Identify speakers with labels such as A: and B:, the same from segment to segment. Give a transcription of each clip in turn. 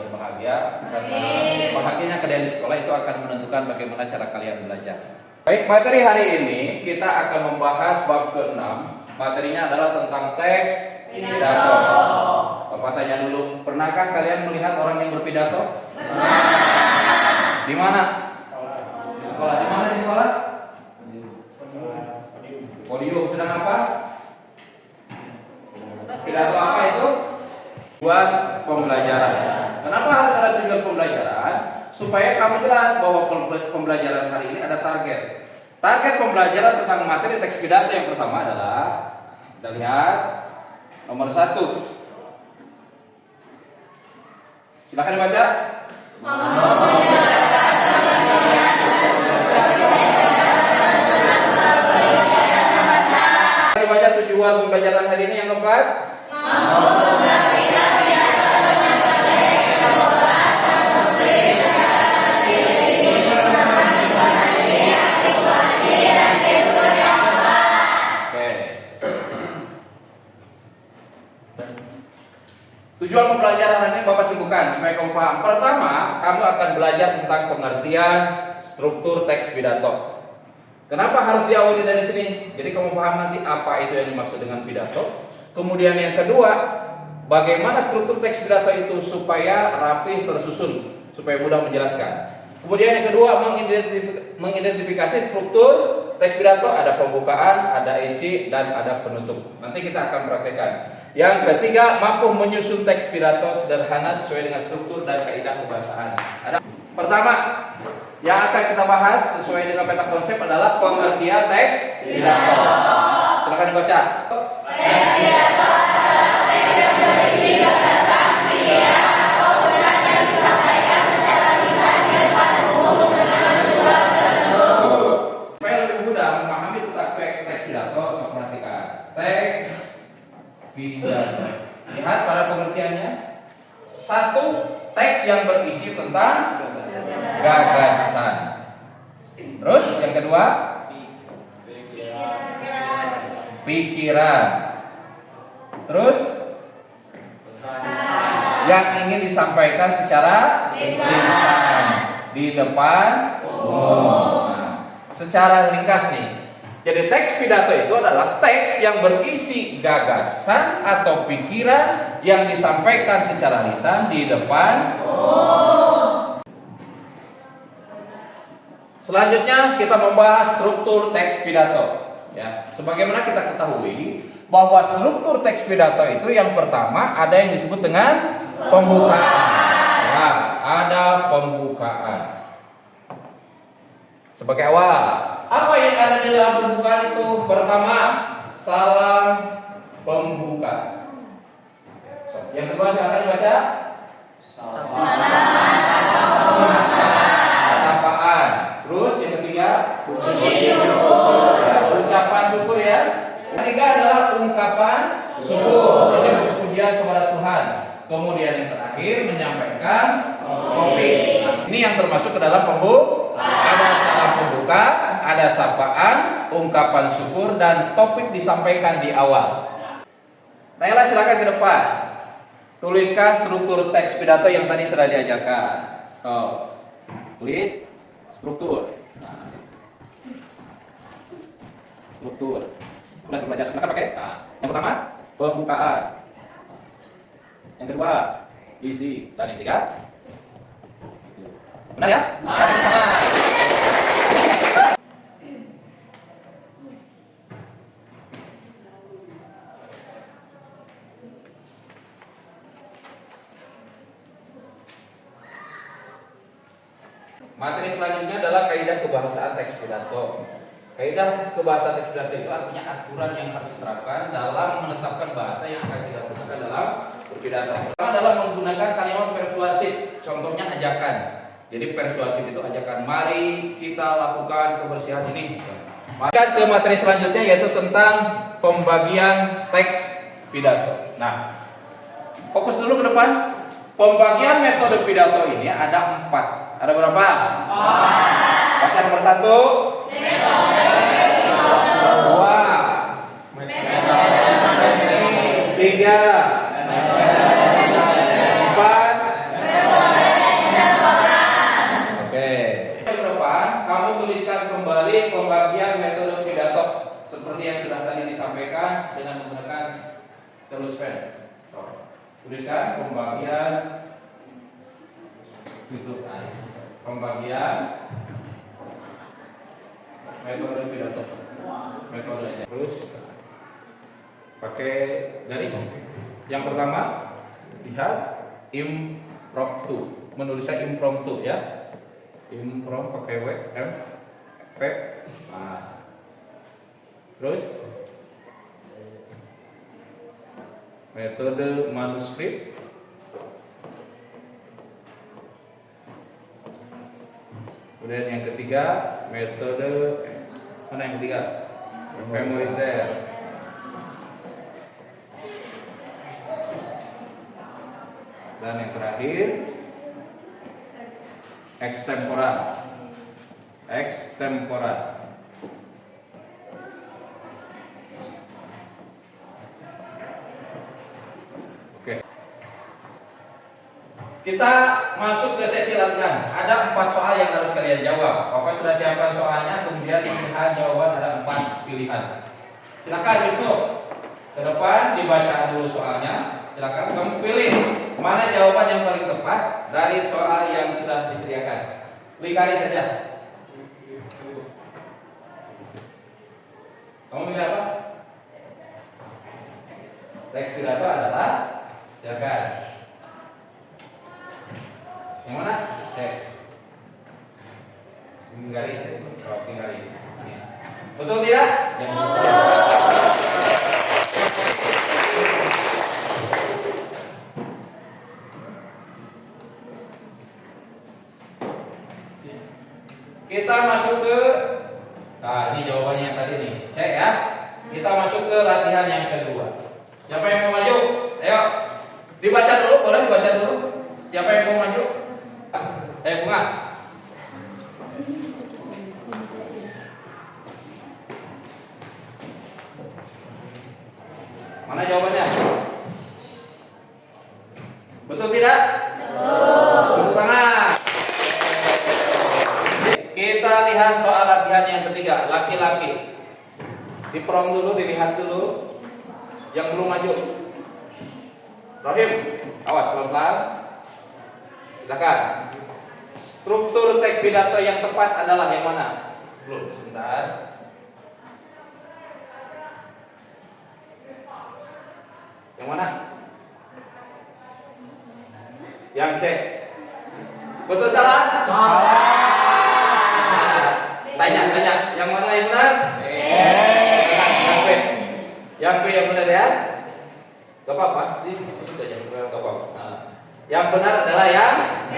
A: berbahagia, karena bahagianya kalian di sekolah itu akan menentukan bagaimana cara kalian belajar. Baik, materi hari ini kita akan membahas bab ke-6. Materinya adalah tentang teks pidato. Bapak tanya dulu, pernahkah kalian melihat orang yang berpidato? Pernah. Di mana? Di sekolah. Di mana di sekolah? Podium. Sedang apa? Pidato apa itu? Tujuan pembelajaran. Kenapa harus ada tujuan pembelajaran? Supaya kamu jelas bahwa pembelajaran hari ini ada target. Target pembelajaran tentang materi teks pidato yang pertama adalah, kita lihat nomor 1. Silakan dibaca. Dibaca tujuan pembelajaran hari ini yang keempat. Tujuan pembelajaran hari ini Bapak simpulkan supaya kamu paham. Pertama, kamu akan belajar tentang pengertian struktur teks pidato. Kenapa harus diawali dari sini? Jadi kamu paham nanti apa itu yang dimaksud dengan pidato. Kemudian yang kedua, bagaimana struktur teks pidato itu supaya rapi tersusun, supaya mudah menjelaskan. Kemudian yang kedua, mengidentifikasi struktur teks pidato, ada pembukaan, ada isi, dan ada penutup. Nanti kita akan praktekkan. Yang ketiga, mampu menyusun teks pidato sederhana sesuai dengan struktur dan kaidah kebahasaan. Pertama, yang akan kita bahas sesuai dengan peta konsep adalah pengertian teks pidato. Silakan dibaca. Teks pidato adalah teks yang berisi gagasan, pilihan, atau pesan yang disampaikan secara lisan di depan umum dengan tujuan tertentu. Supaya lebih mudah memahami tentang teks pidato, saya perhatikan teks pidato. Lihat pada pengertiannya. 1. Teks yang berisi tentang gagasan. Terus yang kedua, pikiran. Terus yang ingin disampaikan secara lisan di depan umum. Secara ringkas nih. Jadi teks pidato itu adalah teks yang berisi gagasan atau pikiran yang disampaikan secara lisan di depan umum. Selanjutnya kita membahas struktur teks pidato. Ya, sebagaimana kita ketahui bahwa struktur teks pidato itu yang pertama ada yang disebut dengan pembukaan. Ya, ada pembukaan. Sebagai awal. Apa yang ada di dalam pembukaan itu? Pertama, salam pembuka. Yang kedua, silakan dibaca. Sapaan. Terus yang ketiga, puji syukur. Ya, ucapan syukur ya. Yang ketiga adalah ungkapan syukur. Jadi puji-pujian kepada Tuhan. Kemudian yang terakhir menyampaikan topik. Ini yang termasuk ke dalam pembukaan. Ada salam pembuka, ada sapaan, ungkapan syukur, dan topik disampaikan di awal. Naila silakan ke depan. Tuliskan struktur teks pidato yang tadi sudah diajarkan. Tulis struktur. Struktur. Sudah belajar, silakan pakai. Yang pertama, pembukaan. Yang kedua, isi, dan yang ketiga. Benar ya? Materi selanjutnya adalah kaidah kebahasaan teks pidato. Kaidah kebahasaan teks pidato itu artinya aturan yang harus diterapkan dalam menetapkan bahasa yang akan kita gunakan dalam berpidato. Pertama adalah menggunakan kalimat persuasif. Contohnya ajakan. Jadi persuasif itu ajakan, mari kita lakukan kebersihan ini. Maka ke materi selanjutnya yaitu tentang pembagian teks pidato. Nah, fokus dulu ke depan. Pembagian metode pidato ini ada 4. Ada berapa? 4. Baca nomor 1. Metode 2. Metode 3. 4. tulis pen. Tuliskan pembagian metode pidato. Metodenya. Terus pakai garis. Yang pertama lihat impromptu. Menulisnya impromptu ya. Impromptu pakai W M P. Nah. Terus metode manuskrip. Kemudian yang ketiga metode mana yang ketiga? Memoiter. Dan yang terakhir extemporal. Extemporal. Oke. Kita masuk ke sesi latihan. Ada 4 soal yang harus kalian jawab. Bapak sudah siapkan soalnya, kemudian pilihan jawaban ada 4 pilihan. Silakan Wisnu. Ke depan dibaca dulu soalnya. Silakan kamu pilih mana jawaban yang paling tepat dari soal yang sudah disediakan. Pilih kali saja. Kamu pilih apa? Teks pidato adalah, silakan. Yang mana? Cek. Pinggari. Oh, pinggari. Betul tidak? Yang betul. Kita masuk ke, nah ini jawabannya yang tadi nih, cek ya. Kita masuk ke latihan yang kedua. Siapa yang mau maju? Ayo, dibaca dulu, boleh dibaca dulu. Siapa yang mau maju? Bunga. Mana jawabannya? Betul tidak? Betul. Tepuk tangan. Kita lihat soal latihan yang ketiga, laki-laki. Diprom dulu, dilihat dulu. Yang belum maju. Rahim, awas pelan-pelan. Silakan. Struktur teks pidato yang tepat adalah yang mana? Belum, sebentar. Yang mana? Yang C. Betul salah? Salah. Tanya, yang mana yang benar? Yang B. Yang B yang benar ya? Gak apa-apa, ini sudah aja, gak apa-apa. Yang benar adalah yang B.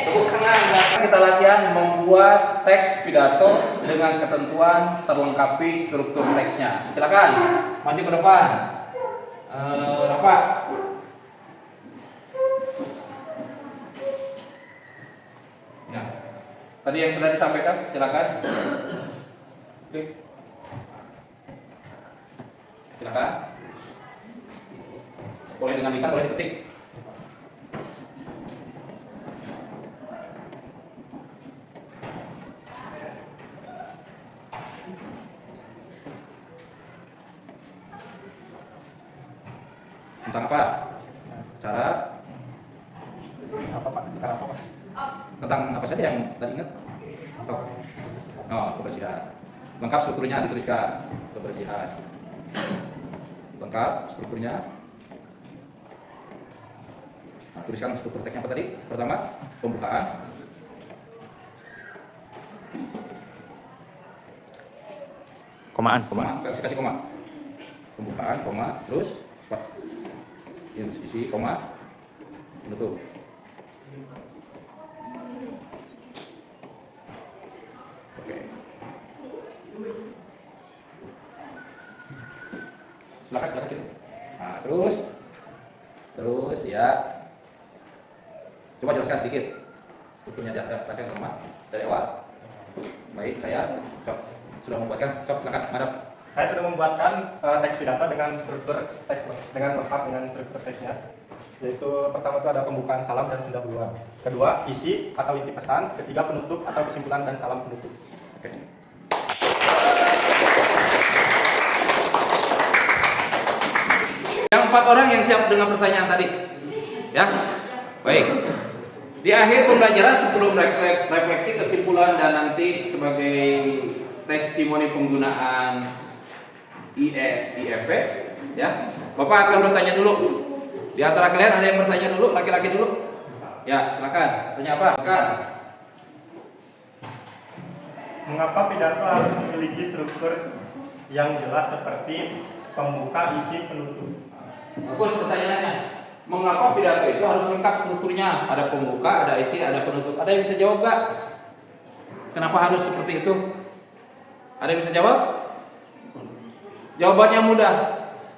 A: Tepuk tangan. Kita latihan membuat teks pidato dengan ketentuan terlengkapi struktur teksnya. Silakan maju ke depan. Rapat. Ya. Tadi yang sudah disampaikan, silakan. Oke. Silakan. Boleh dengan lisan, boleh diketik. Tentang apa? Cara apa Pak? Tentang apa Pak? Tentang apa saja yang tadi ingat? Oh, kebersihan. Lengkap strukturnya dituliskan. Kebersihan. Lengkap strukturnya. Nah, tuliskan struktur teksnya apa tadi? Pertama, pembukaan. Komaan. Kasih koma. Pembukaan, koma, terus isi koma, penutup. Oke. Silakan. Nah, terus ya. Coba jelaskan sedikit strukturnya jelaskan koma dari awal. Baik, saya sudah membuatkan. Silakan, madam.
B: Saya sudah membuatkan teks pidato dengan struktur teks, dengan lengkap dengan struktur teksnya. Yaitu pertama itu ada pembukaan, salam, dan pendahuluan. Kedua, isi atau inti pesan. Ketiga, penutup atau kesimpulan dan salam penutup.
A: Oke. Yang 4 orang yang siap dengan pertanyaan tadi. Ya. Baik. Di akhir pembelajaran sebelum refleksi kesimpulan dan nanti sebagai testimoni penggunaan IEF ya. Bapak akan bertanya dulu. Di antara kalian ada yang bertanya dulu, laki-laki dulu? Ya, silakan. Tanya apa? Silakan.
B: Mengapa pidato harus memiliki struktur yang jelas seperti pembuka, isi, penutup?
A: Bagus pertanyaannya. Mengapa pidato itu harus lengkap strukturnya? Ada pembuka, ada isi, ada penutup. Ada yang bisa jawab gak? Kenapa harus seperti itu? Ada yang bisa jawab? Jawabannya mudah.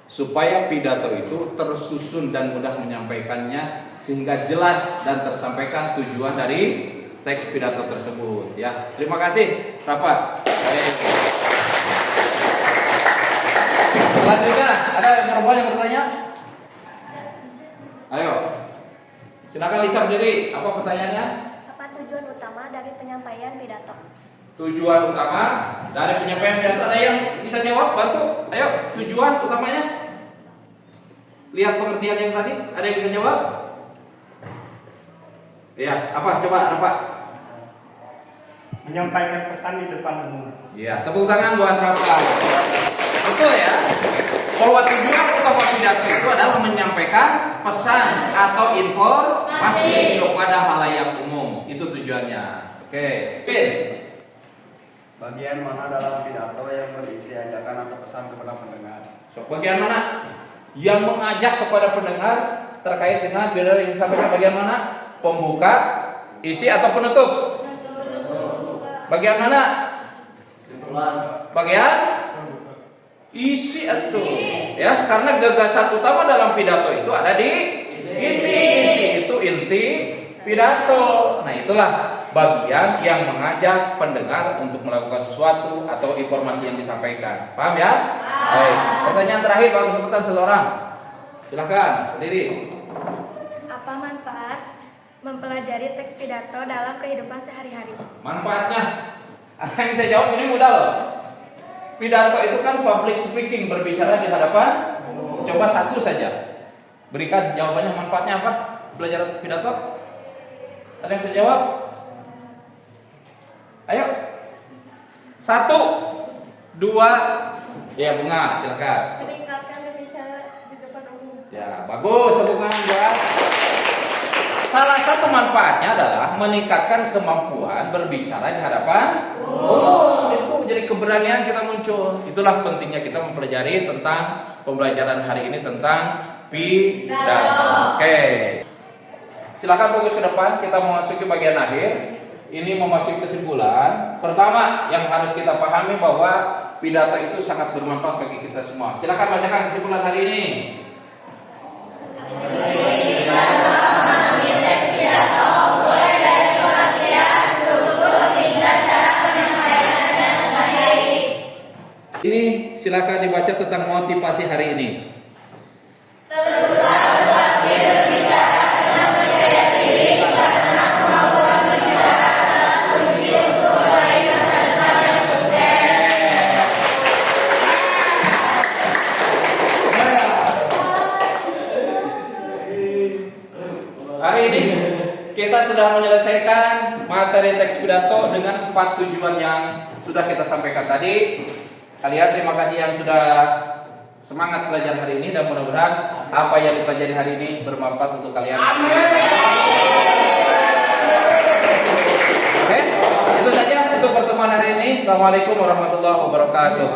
A: Supaya pidato itu tersusun dan mudah menyampaikannya sehingga jelas dan tersampaikan tujuan dari teks pidato tersebut. Ya, terima kasih, rapat. Baik. Selanjutnya ada yang bertanya? Ayo, silakan Lisa berdiri. Apa pertanyaannya?
C: Apa tujuan utama dari penyampaian pidato?
A: Tujuan utama dari penyampaian pidato, ada yang bisa jawab? Bantu. Ayo, tujuan utamanya. Lihat pengertian yang tadi. Ada yang bisa jawab? Iya, apa? Coba, apa?
B: Menyampaikan pesan di depan umum.
A: Iya, tepuk tangan buat Rafa. Betul ya? Bahwa tujuan utama pidato itu adalah menyampaikan pesan atau informasi kepada halayak umum. Itu tujuannya. Oke. Pin.
D: Bagian mana dalam pidato yang berisi ajakan atau pesan kepada pendengar?
A: So, bagian mana? Yang mengajak kepada pendengar terkait dengan pidato yang disampaikan bagian mana? Pembuka, isi atau penutup? Bagian mana? Bagian isi atau ya, karena gagasan utama dalam pidato itu ada di isi itu inti pidato. Nah, itulah bagian yang mengajak pendengar untuk melakukan sesuatu atau informasi yang disampaikan. Paham ya? Baik. Pertanyaan terakhir bagi kesempatan seseorang. Silakan, berdiri.
C: Apa manfaat mempelajari teks pidato dalam kehidupan sehari-hari?
A: Manfaatnya, ada yang bisa jawab? Ini mudah loh. Pidato itu kan public speaking, berbicara di hadapan. Coba satu saja. Berikan jawabannya, manfaatnya apa? Belajar pidato? Ada yang bisa jawab? Ayo. 1, 2. Ya, Bunga, silakan.
C: Meningkatkan berbicara di depan umum.
A: Ya, bagus, tepuk tangan buat. Salah satu manfaatnya adalah meningkatkan kemampuan berbicara di hadapan umum. Itu jadi keberanian kita muncul. Itulah pentingnya kita mempelajari tentang pembelajaran hari ini tentang pidato. Oke. Silakan fokus ke depan. Kita memasuki bagian akhir. Ini memasuki kesimpulan. Pertama yang harus kita pahami bahwa pidato itu sangat bermanfaat bagi kita semua. Silakan bacakan kesimpulan hari ini. Ini silakan dibaca tentang motivasi hari ini.
C: Teruslah berlatih berbicara dengan percaya diri karena kemampuan berbicara adalah kunci untuk meraih masa depan yang sukses.
A: Hari ini kita sudah menyelesaikan materi teks pidato dengan 4 tujuan yang sudah kita sampaikan tadi. Kalian terima kasih yang sudah semangat belajar hari ini dan mudah-mudahan apa yang dipelajari hari ini bermanfaat untuk kalian. Oke, itu saja untuk pertemuan hari ini. Assalamualaikum warahmatullahi wabarakatuh.